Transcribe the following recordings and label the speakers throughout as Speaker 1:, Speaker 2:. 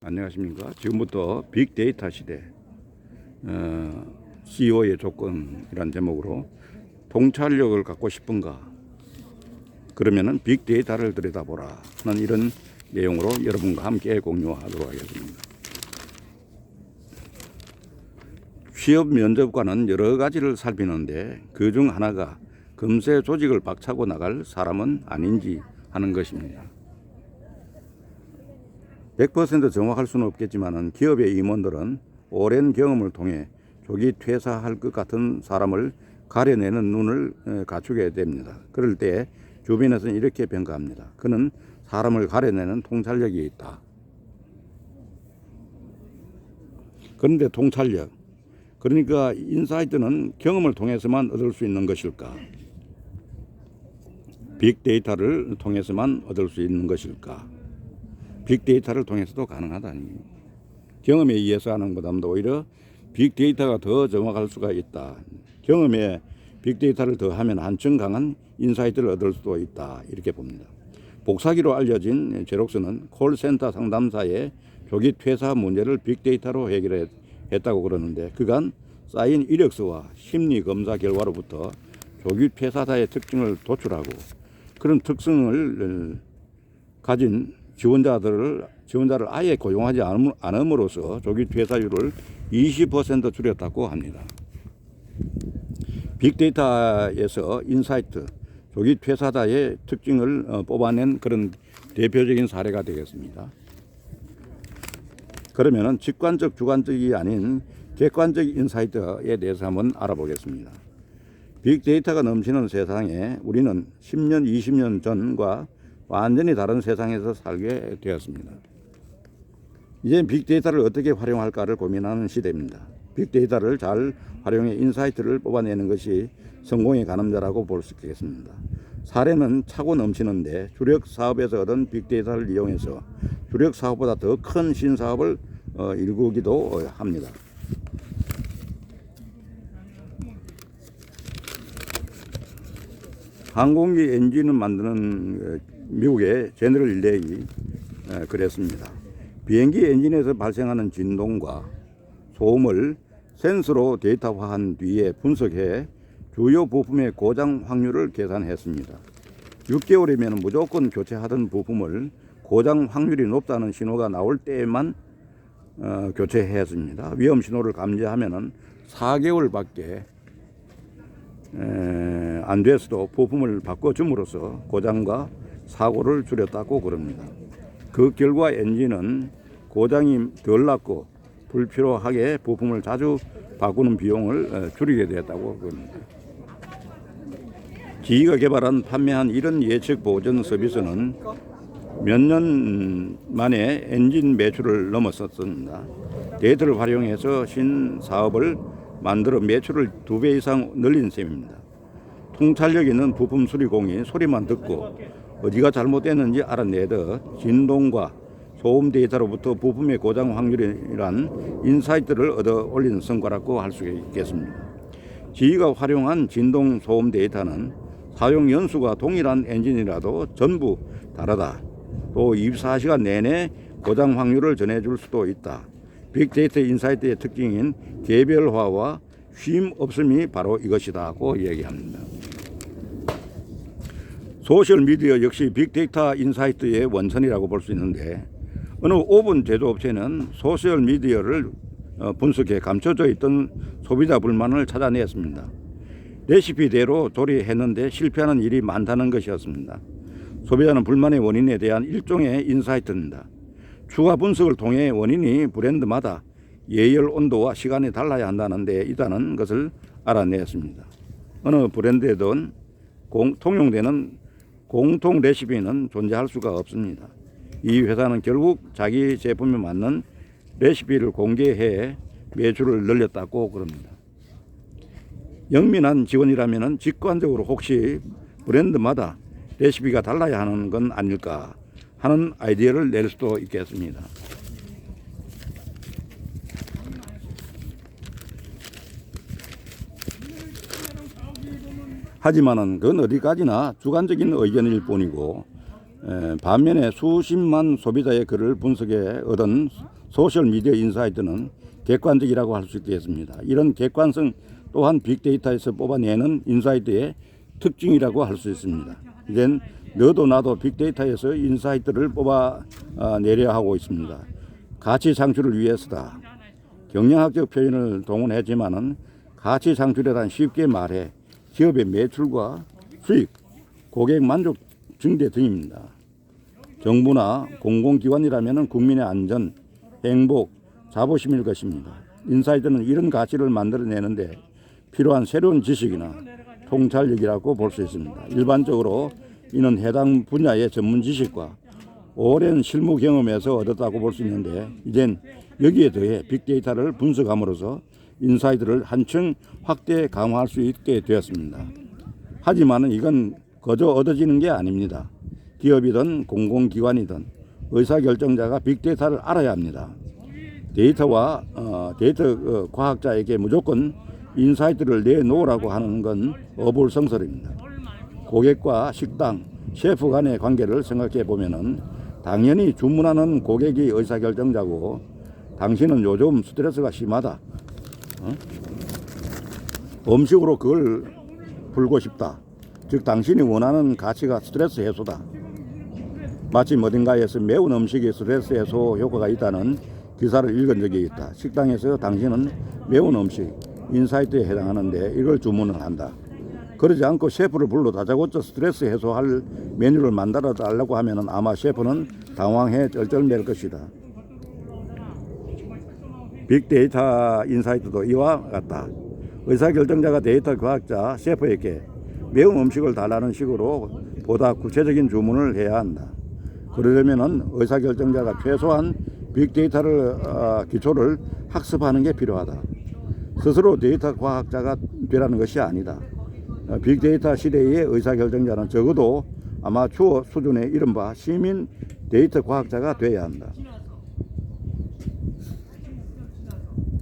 Speaker 1: 안녕하십니까. 지금부터 빅데이터 시대 CEO의 조건이란 제목으로 통찰력을 갖고 싶은가, 그러면은 빅데이터를 들여다보라 하는 이런 내용으로 여러분과 함께 공유하도록 하겠습니다. 취업 면접관은 여러 가지를 살피는데 그 중 하나가 금세 조직을 박차고 나갈 사람은 아닌지 하는 것입니다. 100% 정확할 수는 없겠지만 기업의 임원들은 오랜 경험을 통해 조기 퇴사할 것 같은 사람을 가려내는 눈을 갖추게 됩니다. 그럴 때 주변에서는 이렇게 평가합니다. 그는 사람을 가려내는 통찰력이 있다. 그런데 통찰력, 그러니까 인사이트는 경험을 통해서만 얻을 수 있는 것일까? 빅데이터를 통해서만 얻을 수 있는 것일까? 빅데이터를 통해서도 가능하다니. 경험에 의해서 하는 것보다도 오히려 빅데이터가 더 정확할 수가 있다. 경험에 빅데이터를 더하면 한층 강한 인사이트를 얻을 수도 있다. 이렇게 봅니다. 복사기로 알려진 제록스는 콜센터 상담사의 조기 퇴사 문제를 빅데이터로 해결했다고 그러는데, 그간 쌓인 이력서와 심리 검사 결과로부터 조기 퇴사자의 특징을 도출하고 그런 특성을 가진 지원자를 아예 고용하지 않음으로써 조기 퇴사율을 20% 줄였다고 합니다. 빅데이터에서 인사이트, 조기 퇴사자의 특징을 뽑아낸 그런 대표적인 사례가 되겠습니다. 그러면은 직관적, 주관적이 아닌 객관적 인사이트에 대해서 한번 알아보겠습니다. 빅데이터가 넘치는 세상에 우리는 10년, 20년 전과 완전히 다른 세상에서 살게 되었습니다. 이제 빅데이터를 어떻게 활용할까를 고민하는 시대입니다. 빅데이터를 잘 활용해 인사이트를 뽑아내는 것이 성공의 가늠자라고 볼 수 있겠습니다. 사례는 차고 넘치는데 주력 사업에서 얻은 빅데이터를 이용해서 주력 사업보다 더 큰 신사업을 일구기도 합니다. 항공기 엔진을 만드는 미국의 제너럴 일렉이 그랬습니다. 비행기 엔진에서 발생하는 진동과 소음을 센서로 데이터화한 뒤에 분석해 주요 부품의 고장 확률을 계산했습니다. 6개월이면 무조건 교체하던 부품을 고장 확률이 높다는 신호가 나올 때에만 교체했습니다. 위험 신호를 감지하면 4개월밖에 안 돼서도 부품을 바꿔줌으로써 고장과 사고를 줄였다고 그럽니다. 그 결과 엔진은 고장이 덜 났고 불필요하게 부품을 자주 바꾸는 비용을 줄이게 되었다고 그럽니다. GE가 개발한 판매한 이런 예측 보전 서비스는 몇 년 만에 엔진 매출을 넘어섰습니다. 데이터를 활용해서 신사업을 만들어 매출을 2배 이상 늘린 셈입니다. 통찰력 있는 부품 수리공이 소리만 듣고 어디가 잘못됐는지 알아내듯 진동과 소음 데이터로부터 부품의 고장 확률이란 인사이트를 얻어 올리는 성과라고 할 수 있겠습니다. GE가 활용한 진동 소음 데이터는 사용 연수가 동일한 엔진이라도 전부 다르다. 또 24시간 내내 고장 확률을 전해줄 수도 있다. 빅데이터 인사이트의 특징인 개별화와 쉼 없음이 바로 이것이다고 얘기합니다. 소셜미디어 역시 빅데이터 인사이트의 원천이라고 볼 수 있는데, 어느 오븐 제조업체는 소셜미디어를 분석해 감춰져 있던 소비자 불만을 찾아냈습니다. 레시피대로 조리했는데 실패하는 일이 많다는 것이었습니다. 소비자는 불만의 원인에 대한 일종의 인사이트입니다. 추가 분석을 통해 원인이 브랜드마다 예열 온도와 시간이 달라야 한다는 데 있다는 것을 알아냈습니다. 어느 브랜드에든 통용되는 공통 레시피는 존재할 수가 없습니다. 이 회사는 결국 자기 제품에 맞는 레시피를 공개해 매출을 늘렸다고 그럽니다. 영민한 직원이라면 직관적으로 혹시 브랜드마다 레시피가 달라야 하는 건 아닐까 하는 아이디어를 낼 수도 있겠습니다. 하지만은 그건 어디까지나 주관적인 의견일 뿐이고 반면에 수십만 소비자의 글을 분석해 얻은 소셜미디어 인사이트는 객관적이라고 할 수 있겠습니다. 이런 객관성 또한 빅데이터에서 뽑아내는 인사이트의 특징이라고 할 수 있습니다. 이젠 너도 나도 빅데이터에서 인사이트를 뽑아내려 하고 있습니다. 가치 창출을 위해서다. 경영학적 표현을 동원했지만은 가치 창출이란 쉽게 말해 기업의 매출과 수익, 고객 만족 증대 등입니다. 정부나 공공기관이라면 국민의 안전, 행복, 자부심일 것입니다. 인사이트는 이런 가치를 만들어내는데 필요한 새로운 지식이나 통찰력이라고 볼 수 있습니다. 일반적으로 이는 해당 분야의 전문 지식과 오랜 실무 경험에서 얻었다고 볼 수 있는데 이젠 여기에 더해 빅데이터를 분석함으로써 인사이트를 한층 확대 강화할 수 있게 되었습니다. 하지만 이건 거저 얻어지는 게 아닙니다. 기업이든 공공기관이든 의사결정자가 빅데이터를 알아야 합니다. 데이터 과학자에게 무조건 인사이트를 내놓으라고 하는 건 어불성설입니다. 고객과 식당, 셰프 간의 관계를 생각해 보면은 당연히 주문하는 고객이 의사결정자고 당신은 요즘 스트레스가 심하다. 음식으로 그걸 풀고 싶다. 즉 당신이 원하는 가치가 스트레스 해소다. 마침 어딘가에서 매운 음식이 스트레스 해소 효과가 있다는 기사를 읽은 적이 있다. 식당에서 당신은 매운 음식, 인사이트에 해당하는데 이걸 주문을 한다. 그러지 않고 셰프를 불러 다짜고짜 스트레스 해소할 메뉴를 만들어 달라고 하면 아마 셰프는 당황해 쩔쩔맬 것이다. 빅데이터 인사이트도 이와 같다. 의사결정자가 데이터 과학자 셰프에게 매운 음식을 달라는 식으로 보다 구체적인 주문을 해야 한다. 그러려면 의사결정자가 최소한 빅데이터를 기초를 학습하는 게 필요하다. 스스로 데이터 과학자가 되라는 것이 아니다. 빅데이터 시대의 의사결정자는 적어도 아마추어 수준의 이른바 시민 데이터 과학자가 돼야 한다.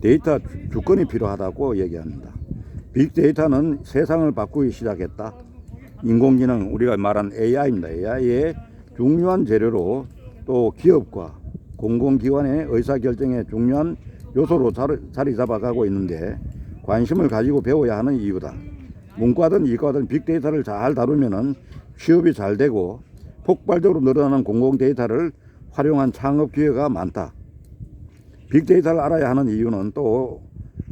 Speaker 1: 데이터 주권이 필요하다고 얘기합니다. 빅데이터는 세상을 바꾸기 시작했다. 인공지능, 우리가 말한 AI입니다. AI의 중요한 재료로 또 기업과 공공기관의 의사결정에 중요한 요소로 자리 잡아가고 있는데 관심을 가지고 배워야 하는 이유다. 문과든 이과든 빅데이터를 잘 다루면은 취업이 잘 되고 폭발적으로 늘어나는 공공데이터를 활용한 창업 기회가 많다. 빅데이터를 알아야 하는 이유는 또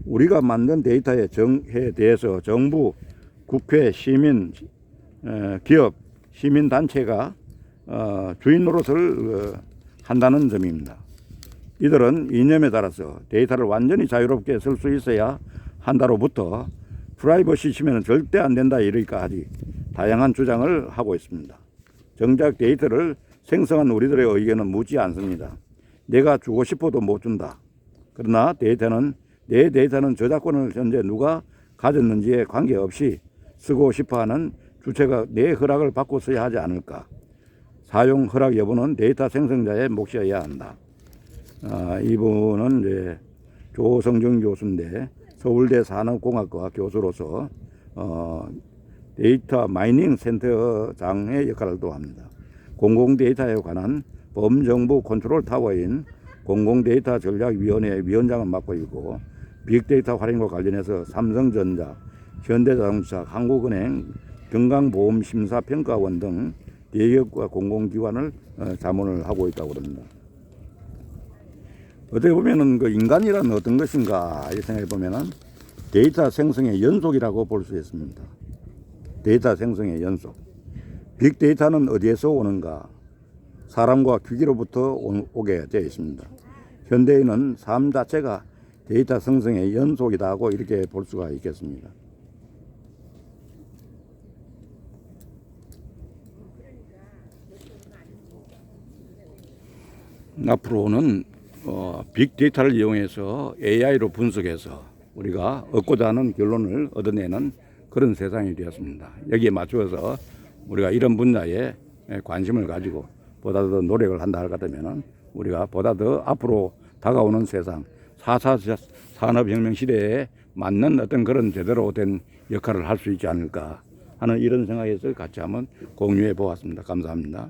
Speaker 1: 우리가 만든 데이터에 대해서 정부, 국회, 시민, 기업, 시민단체가 주인 노릇을 한다는 점입니다. 이들은 이념에 따라서 데이터를 완전히 자유롭게 쓸 수 있어야 한다로부터 프라이버시 침해는 절대 안 된다 이르기까지 다양한 주장을 하고 있습니다. 정작 데이터를 생성한 우리들의 의견은 묻지 않습니다. 내가 주고 싶어도 못 준다. 그러나 내 데이터는 저작권을 현재 누가 가졌는지에 관계없이 쓰고 싶어하는 주체가 내 허락을 받고 써야 하지 않을까. 사용 허락 여부는 데이터 생성자의 몫이어야 한다. 이분은 이제 조성정 교수인데 서울대 산업공학과 교수로서 데이터 마이닝 센터장의 역할을 또 합니다. 공공데이터에 관한 범정부 컨트롤 타워인 공공데이터 전략위원회 위원장을 맡고 있고 빅데이터 활용과 관련해서 삼성전자, 현대자동차, 한국은행, 건강보험심사평가원 등 대기업과 공공기관을 자문을 하고 있다고 합니다. 어떻게 보면은 그 인간이란 어떤 것인가 이 생각해 보면은 데이터 생성의 연속이라고 볼 수 있습니다. 데이터 생성의 연속. 빅데이터는 어디에서 오는가? 사람과 기기로부터 오게 되어 있습니다. 현대인은 삶 자체가 데이터 생성의 연속이다고 이렇게 볼 수가 있겠습니다. 앞으로는 빅데이터를 이용해서 AI로 분석해서 우리가 얻고자 하는 결론을 얻어내는 그런 세상이 되었습니다. 여기에 맞추어서 우리가 이런 분야에 관심을 가지고 보다 더 노력을 한다 할 것 같으면 우리가 보다 더 앞으로 다가오는 세상 4차 산업혁명 시대에 맞는 어떤 그런 제대로 된 역할을 할 수 있지 않을까 하는 이런 생각에서 같이 한번 공유해 보았습니다. 감사합니다.